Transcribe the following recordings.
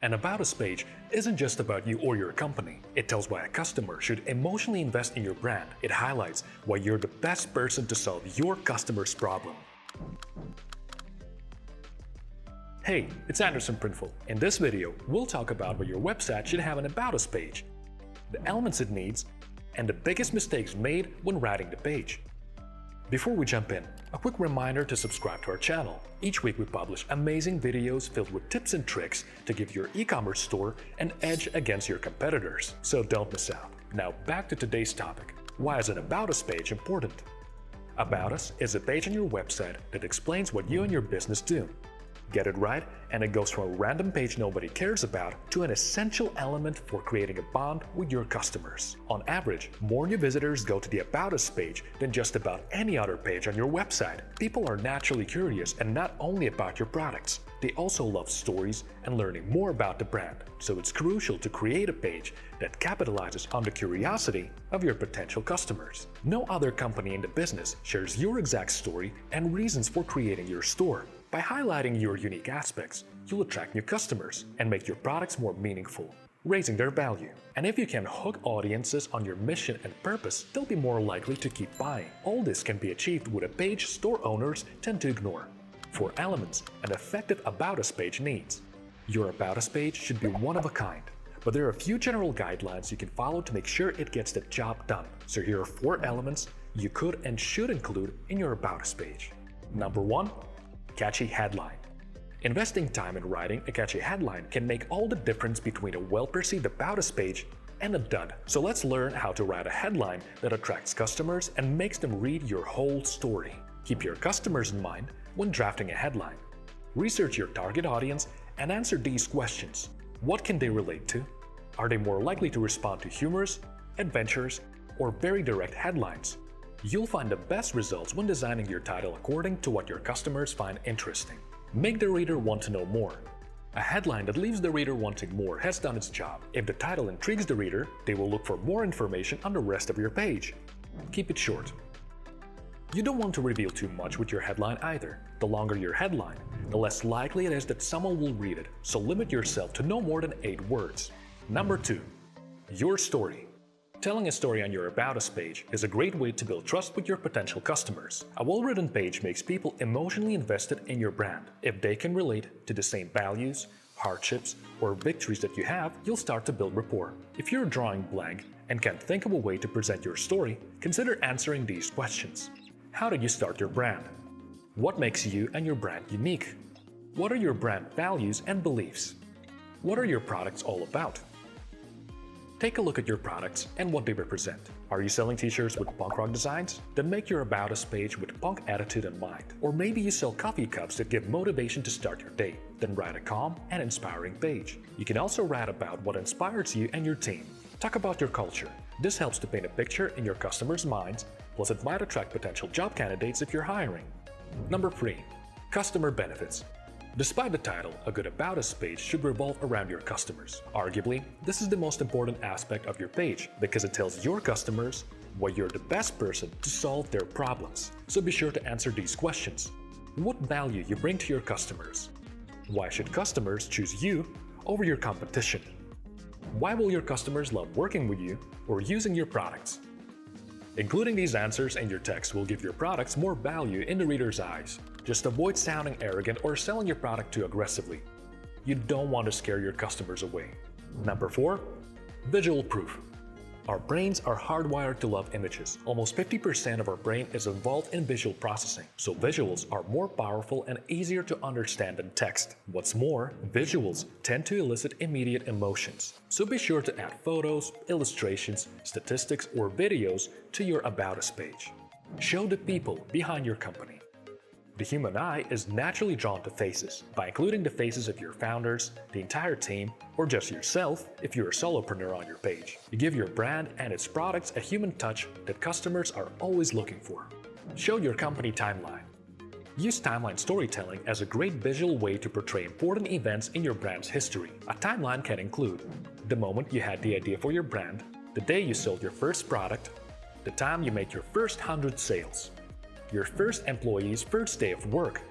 An About Us page isn't just about you or your company. It tells why a customer should emotionally invest in your brand. It highlights why you're the best person to solve your customer's problem. Hey, it's Anderson Printful. In this video, we'll talk about why your website should have an About Us page, the elements it needs, and the biggest mistakes made when writing the page. Before we jump in, a quick reminder to subscribe to our channel. Each week we publish amazing videos filled with tips and tricks to give your e-commerce store an edge against your competitors, so don't miss out. Now back to today's topic. Why is an About Us page important? About Us is a page on your website that explains what you and your business do. Get it right, and it goes from a random page nobody cares about to an essential element for creating a bond with your customers. On average, more new visitors go to the About Us page than just about any other page on your website. People are naturally curious, and not only about your products. They also love stories and learning more about the brand, so it's crucial to create a page that capitalizes on the curiosity of your potential customers. No other company in the business shares your exact story and reasons for creating your store. By highlighting your unique aspects, you'll attract new customers and make your products more meaningful, raising their value. And if you can hook audiences on your mission and purpose, they'll be more likely to keep buying. All this can be achieved with a page store owners tend to ignore. 4 elements an effective About Us page needs. Your About Us page should be one of a kind, but there are a few general guidelines you can follow to make sure it gets the job done. So here are 4 elements you could and should include in your About Us page. Number 1. Catchy headline. Investing time in writing a catchy headline can make all the difference between a well-perceived About Us page and a dud. So let's learn how to write a headline that attracts customers and makes them read your whole story. Keep your customers in mind when drafting a headline. Research your target audience and answer these questions. What can they relate to? Are they more likely to respond to humorous, adventurous, or very direct headlines? You'll find the best results when designing your title according to what your customers find interesting. Make the reader want to know more. A headline that leaves the reader wanting more has done its job. If the title intrigues the reader, they will look for more information on the rest of your page. Keep it short. You don't want to reveal too much with your headline either. The longer your headline, the less likely it is that someone will read it, so limit yourself to no more than 8 words. Number 2. Your story. Telling a story on your About Us page is a great way to build trust with your potential customers. A well-written page makes people emotionally invested in your brand. If they can relate to the same values, hardships, or victories that you have, you'll start to build rapport. If you're drawing blank and can't think of a way to present your story, consider answering these questions. How did you start your brand? What makes you and your brand unique? What are your brand values and beliefs? What are your products all about? Take a look at your products and what they represent. Are you selling t-shirts with punk rock designs? Then make your About Us page with punk attitude in mind. Or maybe you sell coffee cups that give motivation to start your day. Then write a calm and inspiring page. You can also write about what inspires you and your team. Talk about your culture. This helps to paint a picture in your customers' minds, plus it might attract potential job candidates if you're hiring. Number 3. Customer benefits. Despite the title, a good About Us page should revolve around your customers. Arguably, this is the most important aspect of your page because it tells your customers why you're the best person to solve their problems. So be sure to answer these questions. What value you bring to your customers? Why should customers choose you over your competition? Why will your customers love working with you or using your products? Including these answers in your text will give your products more value in the reader's eyes. Just avoid sounding arrogant or selling your product too aggressively. You don't want to scare your customers away. Number 4. Visual proof. Our brains are hardwired to love images. Almost 50% of our brain is involved in visual processing, so visuals are more powerful and easier to understand than text. What's more, visuals tend to elicit immediate emotions, so be sure to add photos, illustrations, statistics, or videos to your About Us page. Show the people behind your company. The human eye is naturally drawn to faces. By including the faces of your founders, the entire team, or just yourself if you're a solopreneur on your page, you give your brand and its products a human touch that customers are always looking for. Show your company timeline. Use timeline storytelling as a great visual way to portray important events in your brand's history. A timeline can include the moment you had the idea for your brand, the day you sold your first product, the time you made your first 100 sales, your first employee's first day of work.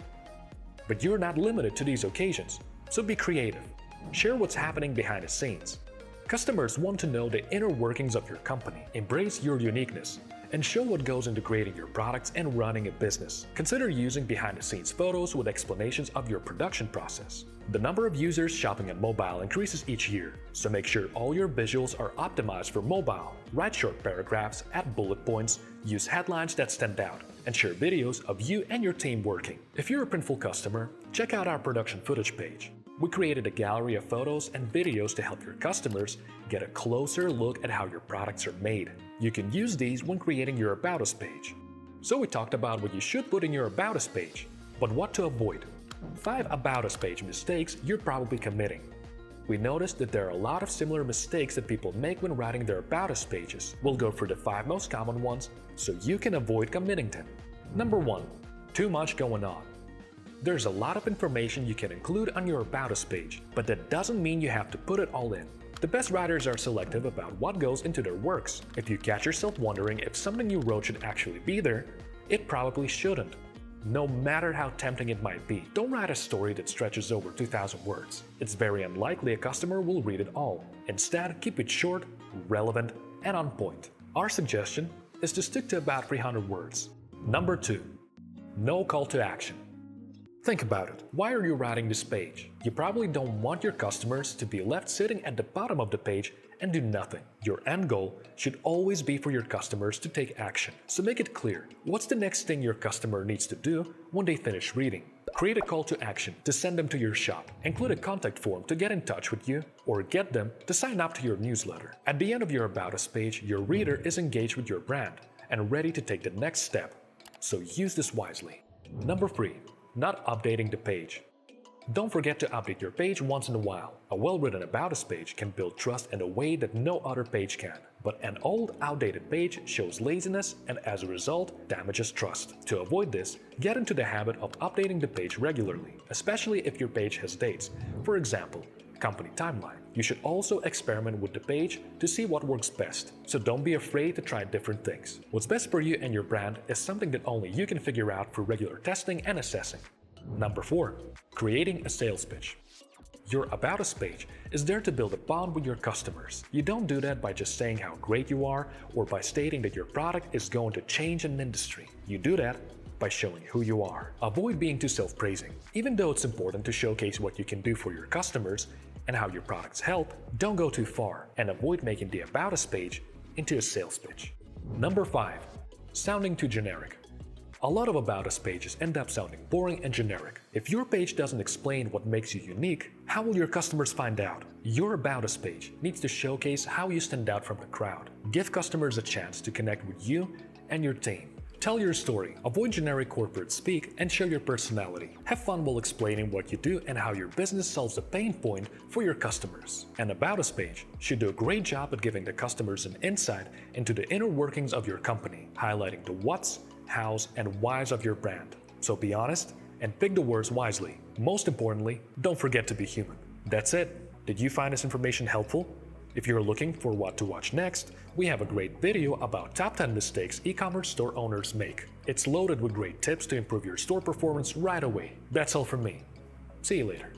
But you're not limited to these occasions, so be creative. Share what's happening behind the scenes. Customers want to know the inner workings of your company. Embrace your uniqueness and show what goes into creating your products and running a business. Consider using behind-the-scenes photos with explanations of your production process. The number of users shopping on mobile increases each year, so make sure all your visuals are optimized for mobile. Write short paragraphs, add bullet points, use headlines that stand out, and share videos of you and your team working. If you're a Printful customer, check out our production footage page. We created a gallery of photos and videos to help your customers get a closer look at how your products are made. You can use these when creating your About Us page. So we talked about what you should put in your About Us page, but what to avoid. 5 About Us page mistakes you're probably committing. We noticed that there are a lot of similar mistakes that people make when writing their About Us pages. We'll go through the 5 most common ones so you can avoid committing them. Number 1. Too much going on. There's a lot of information you can include on your About Us page, but that doesn't mean you have to put it all in. The best writers are selective about what goes into their works. If you catch yourself wondering if something you wrote should actually be there, it probably shouldn't. No matter how tempting it might be, don't write a story that stretches over 2,000 words. It's very unlikely a customer will read it all. Instead, keep it short, relevant, and on point. Our suggestion is to stick to about 300 words. Number 2. No call to action. Think about it. Why are you writing this page? You probably don't want your customers to be left sitting at the bottom of the page and do nothing. Your end goal should always be for your customers to take action. So make it clear. What's the next thing your customer needs to do when they finish reading? Create a call to action to send them to your shop. Include a contact form to get in touch with you or get them to sign up to your newsletter. At the end of your About Us page, your reader is engaged with your brand and ready to take the next step. So use this wisely. Number 3. Not updating the page. Don't forget to update your page once in a while. A well-written About Us page can build trust in a way that no other page can. But an old, outdated page shows laziness and as a result, damages trust. To avoid this, get into the habit of updating the page regularly, especially if your page has dates. For example, company timeline. You should also experiment with the page to see what works best. So don't be afraid to try different things. What's best for you and your brand is something that only you can figure out through regular testing and assessing. Number 4. Creating a sales pitch. Your About Us page is there to build a bond with your customers. You don't do that by just saying how great you are or by stating that your product is going to change an industry. You do that by showing who you are. Avoid being too self-praising. Even though it's important to showcase what you can do for your customers and how your products help, don't go too far and avoid making the About Us page into a sales pitch. Number 5. Sounding too generic. A lot of About Us pages end up sounding boring and generic. If your page doesn't explain what makes you unique, how will your customers find out? Your About Us page needs to showcase how you stand out from the crowd. Give customers a chance to connect with you and your team. Tell your story, avoid generic corporate speak, and show your personality. Have fun while explaining what you do and how your business solves a pain point for your customers. An About Us page should do a great job at giving the customers an insight into the inner workings of your company, highlighting the what's, how's, and why's of your brand. So be honest and pick the words wisely. Most importantly, don't forget to be human. That's it. Did you find this information helpful? If you're looking for what to watch next, we have a great video about top 10 mistakes e-commerce store owners make. It's loaded with great tips to improve your store performance right away. That's all from me. See you later.